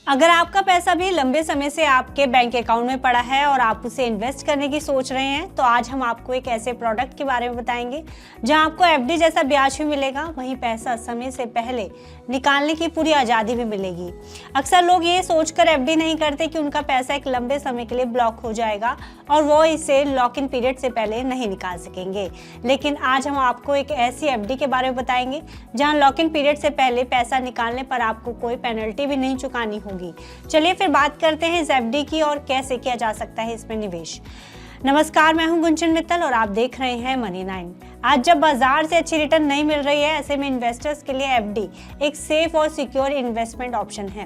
अगर आपका पैसा भी लंबे समय से आपके बैंक अकाउंट में पड़ा है और आप उसे इन्वेस्ट करने की सोच रहे हैं, तो आज हम आपको एक ऐसे प्रोडक्ट के बारे में बताएंगे जहां आपको एफडी जैसा ब्याज भी मिलेगा, वहीं पैसा समय से पहले निकालने की पूरी आज़ादी भी मिलेगी। अक्सर लोग ये सोचकर एफडी नहीं करते कि उनका पैसा एक लंबे समय के लिए ब्लॉक हो जाएगा और वो इसे लॉक इन पीरियड से पहले नहीं निकाल सकेंगे। लेकिन आज हम आपको एक ऐसी एफडी के बारे में बताएंगे जहाँ लॉक इन पीरियड से पहले पैसा निकालने पर आपको कोई पेनल्टी भी नहीं चुकानी होगी। चलिए फिर बात करते हैं इस एफडी की और कैसे किया जा सकता है इसमें निवेश। नमस्कार, मैं हूं गुंजन मित्तल और आप देख रहे हैं मनी 9। आज जब बाजार से अच्छी रिटर्न नहीं मिल रही है, ऐसे में इन्वेस्टर्स के लिए एफडी एक सेफ और सिक्योर इन्वेस्टमेंट ऑप्शन है।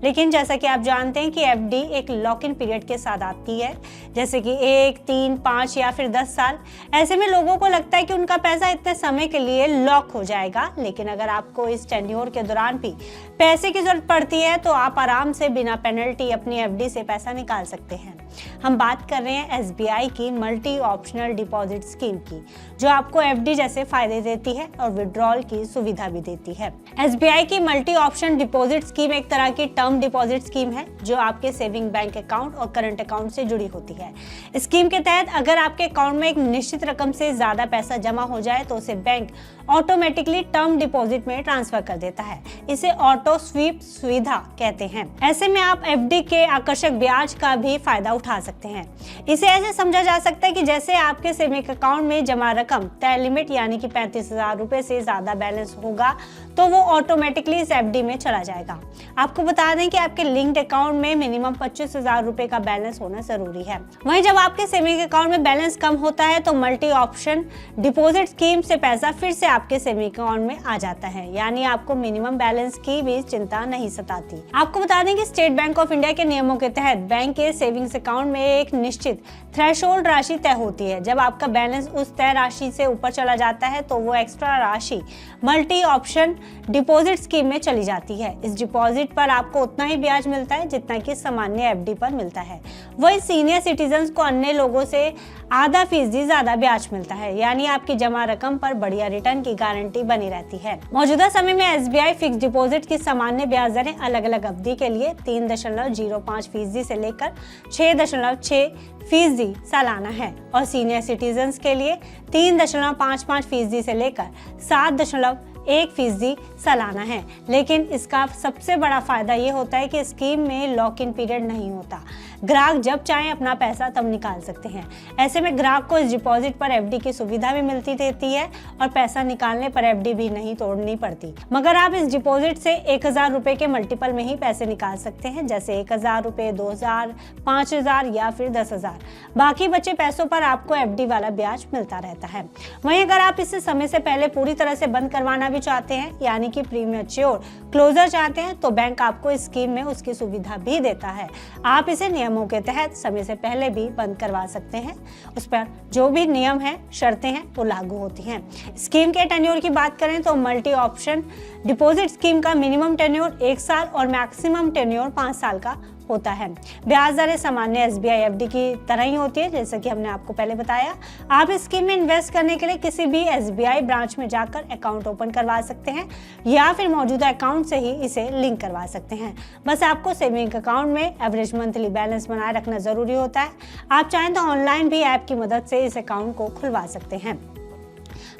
लेकिन जैसा कि आप जानते हैं कि एफडी एक लॉक इन पीरियड के साथ आती है, जैसे कि 1, 3, 5 या फिर 10 साल। ऐसे में लोगों को लगता है कि उनका पैसा इतने समय के लिए लॉक हो जाएगा, लेकिन अगर आपको इस टेन्योर के दौरान भी पैसे की जरूरत पड़ती है तो आप आराम से बिना पेनल्टी अपनी एफडी से पैसा निकाल सकते हैं। हम बात कर रहे हैं एसबीआई की मल्टी ऑप्शनल डिपॉजिट स्कीम की, जो आपको एफडी जैसे फायदे देती है और विड्रॉल की सुविधा भी देती है। एसबीआई की मल्टी ऑप्शन डिपॉजिट स्कीम एक तरह की टर्म डिपॉजिट स्कीम है जो आपके सेविंग बैंक अकाउंट और करंट अकाउंट से जुड़ी होती है। स्कीम के तहत अगर आपके अकाउंट में एक निश्चित रकम से ज्यादा पैसा जमा हो जाए तो उसे बैंक ऑटोमेटिकली टर्म डिपॉजिट में ट्रांसफर कर देता है। इसे ऑटो स्वीप सुविधा कहते हैं। ऐसे में आप एफडी के आकर्षक ब्याज का भी फायदा उठा सकते हैं। इसे ऐसे समझा जा सकता है कि जैसे आपके सेविंग अकाउंट में जमा रकम तय लिमिट यानी कि 35,000 रुपए से ज्यादा बैलेंस होगा तो वो ऑटोमेटिकली इस एफडी में चला जाएगा। आपको बता दें कि आपके लिंक्ड अकाउंट में मिनिमम 25,000 रुपए का बैलेंस होना जरूरी है। वहीं जब आपके सेविंग अकाउंट में बैलेंस कम होता है तो मल्टी ऑप्शन डिपॉजिट स्कीम से पैसा फिर से आपके सेविंग अकाउंट में आ जाता है, यानी आपको मिनिमम बैलेंस की भी चिंता नहीं सताती। आपको बता दें कि स्टेट बैंक ऑफ इंडिया के नियमों के तहत बैंक के सेविंग्स अकाउंट में एक निश्चित थ्रेशोल्ड राशि तय होती है। जब आपका बैलेंस उस तय राशि से ऊपर चला जाता है तो वो एक्स्ट्रा राशि मल्टी ऑप्शन डिपॉजिट स्कीम में चली जाती है। इस डिपॉजिट पर आपको उतना ही ब्याज मिलता है जितना कि सामान्य एफडी पर मिलता है। वही सीनियर सिटीजन्स को अन्य लोगों से आधा फीसदी ज्यादा ब्याज मिलता है, यानी आपकी जमा रकम पर बढ़िया रिटर्न की गारंटी बनी रहती है। मौजूदा समय में एसबीआई फिक्स डिपॉजिट की सामान्य ब्याज दरें अलग अलग अवधि के लिए 3.05% से लेकर 6.6% सालाना है और सीनियर सिटीजन्स के लिए 3.55% से लेकर 7.1% सालाना है। लेकिन इसका सबसे बड़ा फायदा ये होता है कि स्कीम में लॉक इन पीरियड नहीं होता। ग्राहक जब चाहे अपना पैसा तब निकाल सकते हैं। ऐसे में ग्राहक को इस डिपॉजिट पर एफडी की सुविधा भी मिलती रहती है और पैसा निकालने पर एफडी भी नहीं तोड़नी पड़ती। मगर आप इस डिपॉजिट से 1,000 रुपए के मल्टीपल में ही पैसे निकाल सकते हैं, जैसे 1,000 रुपए, 2,000, 5,000 या फिर 10,000। बाकी बचे पैसों पर आपको एफडी वाला ब्याज मिलता रहता है। वहीं अगर आप इसे समय से पहले पूरी तरह से बंद करवाना भी चाहते हैं, यानी कि प्रीमेच्योर क्लोजर चाहते हैं, तो बैंक आपको इस स्कीम में उसकी सुविधा भी देता है। आप इसे नियमों के तहत समय से पहले भी बंद करवा सकते हैं। उस पर जो भी नियम है, शर्तें हैं, वो लागू होती हैं। स्कीम के टेन्योर की बात करें तो मल्टी ऑप्शन डिपॉजिट स्कीम का मिनिमम टेन्योर 1 साल और मैक्सिमम टेन्योर 5 साल का होता है। ब्याज दरें सामान्य एसबीआई एफडी की तरह ही होती है, जैसे कि हमने आपको पहले बताया। आप इस स्कीम में इन्वेस्ट करने के लिए किसी भी एसबीआई ब्रांच में जाकर अकाउंट ओपन करवा सकते हैं या फिर मौजूदा अकाउंट से ही इसे लिंक करवा सकते हैं। बस आपको सेविंग अकाउंट में एवरेज मंथली बैलेंस बनाए रखना जरूरी होता है। आप चाहें तो ऑनलाइन भी ऐप की मदद से इस अकाउंट को खुलवा सकते हैं।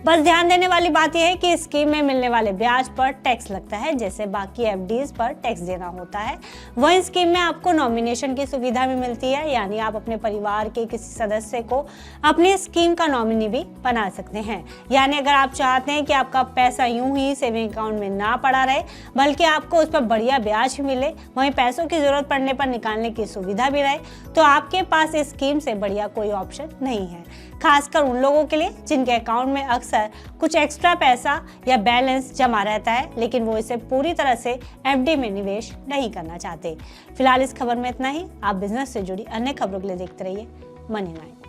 बस ध्यान देने वाली बात यह है कि स्कीम में मिलने वाले ब्याज पर टैक्स लगता है, जैसे बाकी एफडीज पर टैक्स देना होता है। वहीं स्कीम में आपको नॉमिनेशन की सुविधा भी मिलती है, यानी आप अपने परिवार के किसी सदस्य को अपनी स्कीम का नॉमिनी भी बना सकते हैं। यानी अगर आप चाहते हैं कि आपका पैसा यूं ही सेविंग अकाउंट में ना पड़ा रहे, बल्कि आपको उस पर बढ़िया ब्याज भी मिले, वहीं पैसों की जरूरत पड़ने पर निकालने की सुविधा भी रहे, तो आपके पास इस स्कीम से बढ़िया कोई ऑप्शन नहीं है। खासकर उन लोगों के लिए जिनके अकाउंट में अक्सर कुछ एक्स्ट्रा पैसा या बैलेंस जमा रहता है, लेकिन वो इसे पूरी तरह से एफडी में निवेश नहीं करना चाहते। फिलहाल इस खबर में इतना ही। आप बिजनेस से जुड़ी अन्य खबरों के लिए देखते रहिए मनी 9।